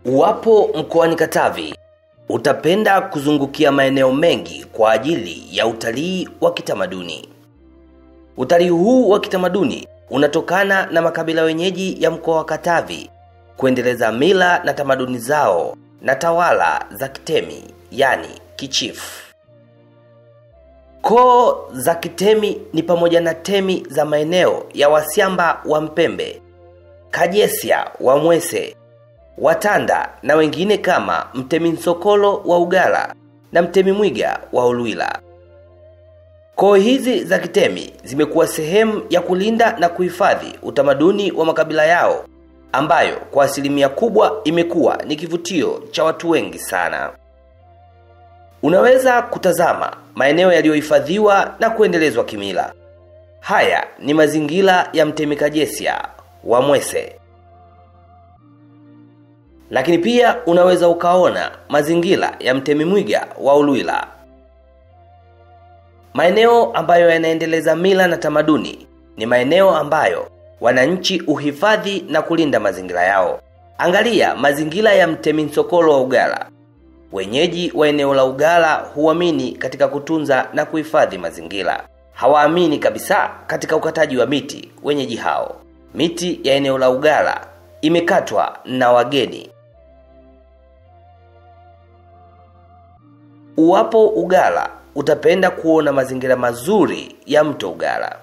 Uwapo mkoani Katavi, utapenda kuzungukia maeneo mengi kwa ajili ya utalii wa kitamaduni. Utalii huu wa kitamaduni unatokana na makabila wenyeji ya mkoa wa Katavi kuendeleza mila na tamaduni zao na tawala za kitemi, yani kichifu. Koo za kitemi ni pamoja na temi za maeneo ya Wasiamba wa Mpembe, Kajesia wa Mwese, Watanda na wengine kama Mtemi Nsokolo wa Ugala na Mtemi Mwiga wa Ulwila. Koo hizi za kitemi zimekuwa sehemu ya kulinda na kuhifadhi utamaduni wa makabila yao, ambayo kwa asilimia kubwa imekuwa ni kivutio cha watu wengi sana. Unaweza kutazama maeneo yaliyohifadhiwa na kuendelezwa kimila. Haya ni mazingira ya Mtemi Kajesia wa Mwese. Lakini pia unaweza ukaona mazingira ya Mtemi Mwiga wa Ulwila. Maeneo ambayo yanaendeleza mila na tamaduni ni maeneo ambayo wananchi uhifadhi na kulinda mazingira yao. Angalia mazingira ya Mtemi Nsokolo wa Ugala. Wenyeji wa eneo la Ugala huamini katika kutunza na kuhifadhi mazingira. Hawaamini kabisa katika ukataji wa miti wenyeji hao. Miti ya eneo la Ugala imekatwa na wageni. Uwapo Ugala, utapenda kuona mazingira mazuri ya mto Ugala.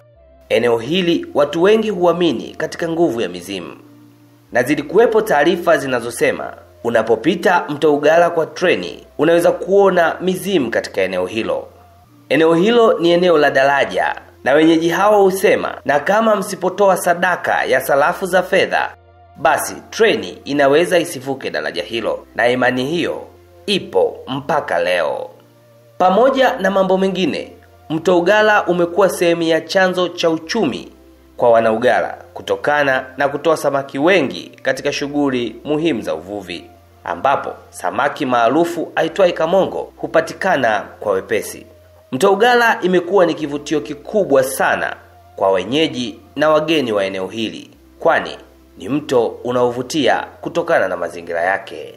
Eneo hili watu wengi huamini katika nguvu ya mizimu. Na zilikuwepo taarifa zinazosema unapopita mto Ugala kwa treni, unaweza kuona mizimu katika eneo hilo. Eneo hilo ni eneo la daraja, na wenyeji hao husema na kama msipotoa sadaka ya sarafu za fedha, basi treni inaweza isivuke daraja hilo, na imani hiyo ipo mpaka leo. Pamoja na mambo mengine, mto Ugala umekuwa sehemu ya chanzo cha uchumi kwa wanaugala kutokana na kutoa samaki wengi katika shughuli muhimu za uvuvi, ambapo samaki maarufu aitwaye kamongo hupatikana kwa wepesi. Mto Ugala imekuwa ni kivutio kikubwa sana kwa wenyeji na wageni wa eneo hili, kwani ni mto unaovutia kutokana na mazingira yake.